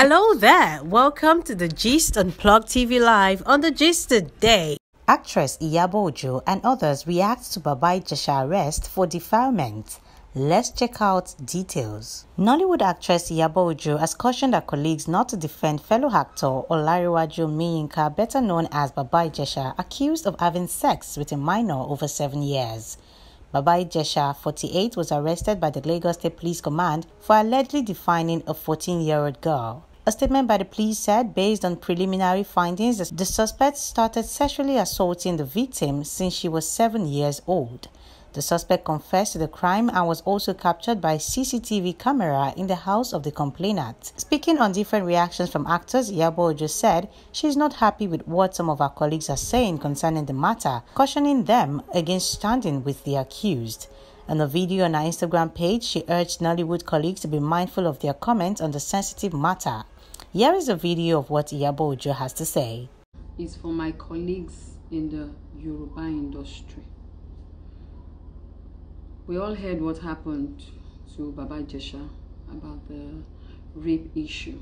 Hello there, welcome to the Gist Unplugged TV Live on the Gist Today. Actress Iyabo and others react to Baba Ijesha arrest for defilement. Let's check out details. Nollywood actress Iyabo has cautioned her colleagues not to defend fellow actor Olariwaju Miyinka, better known as Baba Ijesha, accused of having sex with a minor over 7 years. Baba Ijesha, 48, was arrested by the Lagos State Police Command for allegedly defiling a 14-year-old girl. A statement by the police said, based on preliminary findings, the suspect started sexually assaulting the victim since she was 7 years old. The suspect confessed to the crime and was also captured by a CCTV camera in the house of the complainant. Speaking on different reactions from actors, Iyabo said she is not happy with what some of her colleagues are saying concerning the matter, cautioning them against standing with the accused. In a video on her Instagram page, she urged Nollywood colleagues to be mindful of their comments on the sensitive matter. Here is a video of what Iyabo has to say. It's for my colleagues in the Yoruba industry. We all heard what happened to Baba Ijesha about the rape issue.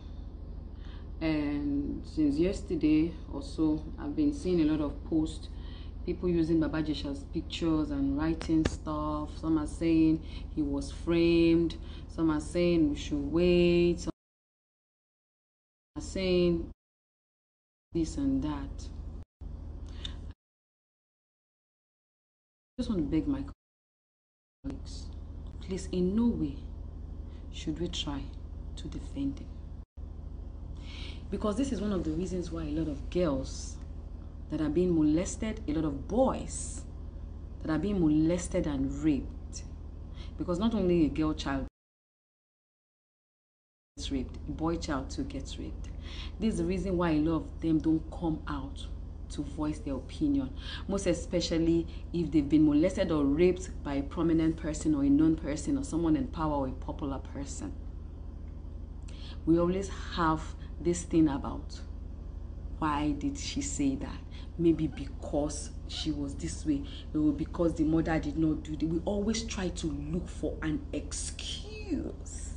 And since yesterday or so, I've been seeing a lot of posts, people using Baba Ijesha's pictures and writing stuff. Some are saying he was framed. Some are saying we should wait. Some are saying this and that. I just want to beg my colleagues, please, in no way should we try to defend him. Because this is one of the reasons why a lot of girls that are being molested, a lot of boys that are being molested and raped. Because not only a girl child gets raped, a boy child too gets raped. This is the reason why a lot of them don't come out to voice their opinion, most especially if they've been molested or raped by a prominent person or a known person or someone in power or a popular person. We always have this thing about, why did she say that? Maybe because she was this way, or because the mother did not do it. We always try to look for an excuse.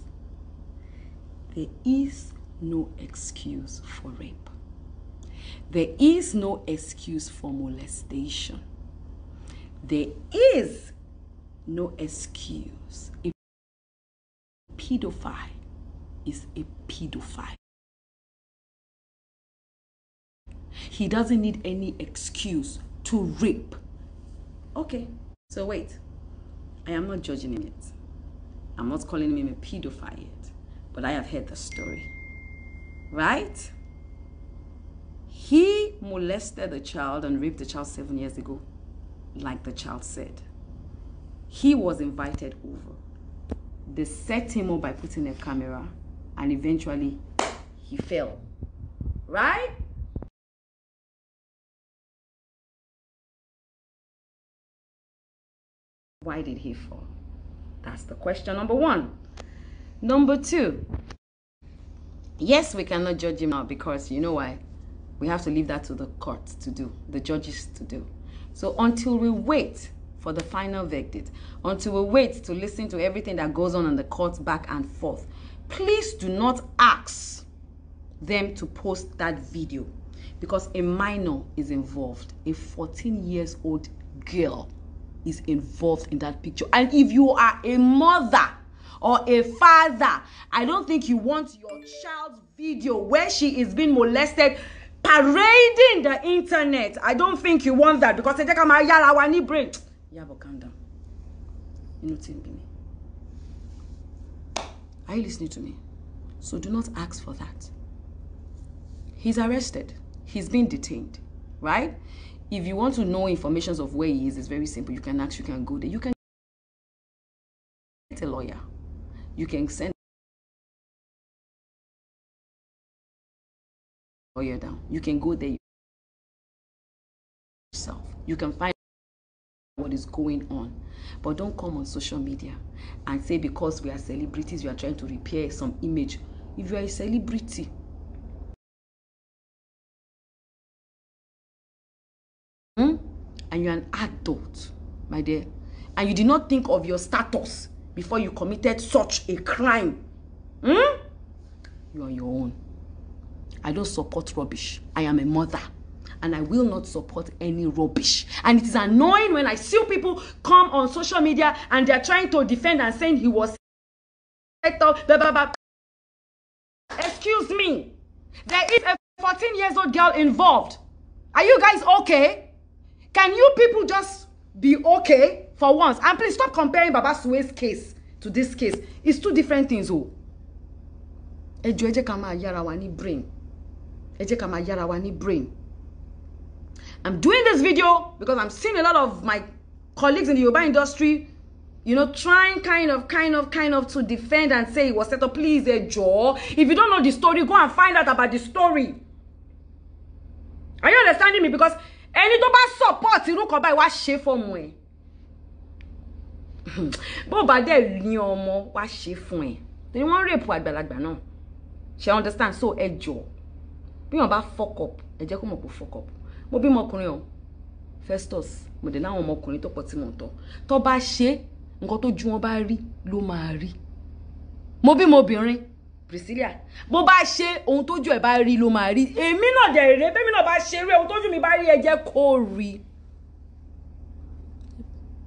There is no excuse for rape. There is no excuse for molestation. There is no excuse. A pedophile is a pedophile. He doesn't need any excuse to rape. Okay, so wait. I am not judging him yet. I'm not calling him a pedophile yet. But I have heard the story. Right? He molested a child and raped the child 7 years ago, like the child said. He was invited over. They set him up by putting a camera, and eventually he fell. Right? Why did he fall? That's the question number one. Number two, yes, we cannot judge him now because you know why? We have to leave that to the courts to do, the judges to do. So until we wait for the final verdict, until we wait to listen to everything that goes on in the courts back and forth, please do not ask them to post that video because a minor is involved. A 14-year-old girl is involved in that picture. And if you are a mother or a father, I don't think you want your child's video where she is being molested parading the internet. I don't think you want that because Iyabo, calm down. You know, me. Are you listening to me? So do not ask for that. He's arrested. He's been detained, right? If you want to know information of where he is, it's very simple. You can ask, you can go there. You can get a lawyer. You can send a lawyer down. You can go there yourself. You can find what is going on. But don't come on social media and say because we are celebrities, we are trying to repair some image. If you are a celebrity, and you're an adult, my dear, and you did not think of your status before you committed such a crime, you are your own. I don't support rubbish. I am a mother. And I will not support any rubbish. And it is annoying when I see people come on social media and they're trying to defend and saying he was excuse me. There is a 14-year-old girl involved. Are you guys okay? Can you people just be okay for once? And please stop comparing Baba Sue's case to this case. It's two different things. Eje kama yara wani brain. Eje kama yara wani brain. I'm doing this video because I'm seeing a lot of my colleagues in the Yoruba industry, you know, trying kind of to defend and say it was set up. Please, Joe. If you don't know the story, go and find out about the story. Are you understanding me? Because any support you look about what shape for me. But by there, you know what shape for me. They want rape what belagba no. She understand. So, Joe, be about fuck up. Eje ko mo fuck up. Mo bí ọmọkùnrin o Festus mo de na àwọn ọmọkùnrin tó pọ̀ tí mo to tó bá ṣe nǹkan tó ju wọn bá rí ló máa rí mo bí mo obìnrin Priscilla bó bá ṣe ohun tó ju ẹ bá rí ló máa rí èmi náà dẹ̀ rere bẹ́ẹ̀ mi náà bá ṣe rí ohun tó ju mi bá rí ẹ jẹ́ kó rí.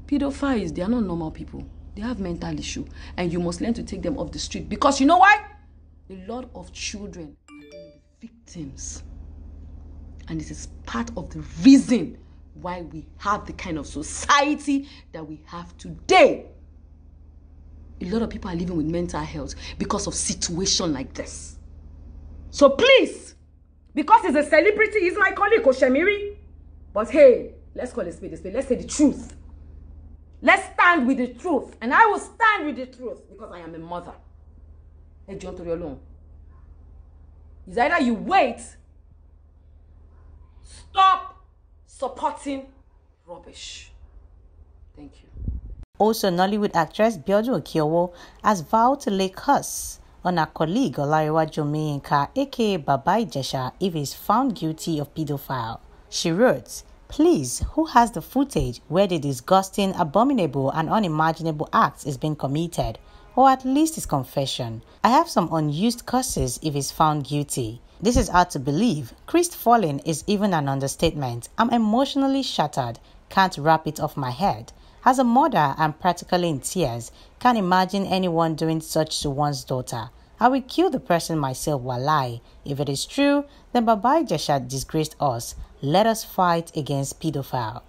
Pedophiles, they are not normal people. They have mental issue and you must learn to take them off the street because you know why? A lot of children are going to be victims. And this is part of the reason why we have the kind of society that we have today. A lot of people are living with mental health because of situation like this. So please, because he's a celebrity, he's my colleague, Oshemiri. But hey, let's call it spade a spade. Let's say the truth. Let's stand with the truth. And I will stand with the truth because I am a mother. Hey, John Toriolong. It's either you wait. Stop supporting rubbish. Thank you. Also, Nollywood actress Biodun Okiowo has vowed to lay curse on her colleague Olariwa Jomiyinka, aka Baba Ijesha, if he is found guilty of pedophile. She wrote, "Please, who has the footage where the disgusting, abominable and unimaginable acts is being committed? Or at least his confession. I have some unused curses if he's found guilty. This is hard to believe. Crestfallen is even an understatement. I'm emotionally shattered. Can't wrap it off my head. As a mother, I'm practically in tears. Can't imagine anyone doing such to one's daughter. I will kill the person myself walai. If it is true, then Baba Ijesha disgraced us. Let us fight against pedophile."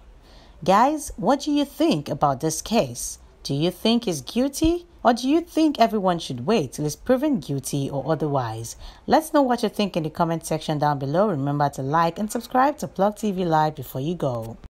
Guys, what do you think about this case? Do you think he's guilty? Or do you think everyone should wait till he's proven guilty or otherwise? Let's know what you think in the comment section down below. Remember to like and subscribe to Plug TV Live before you go.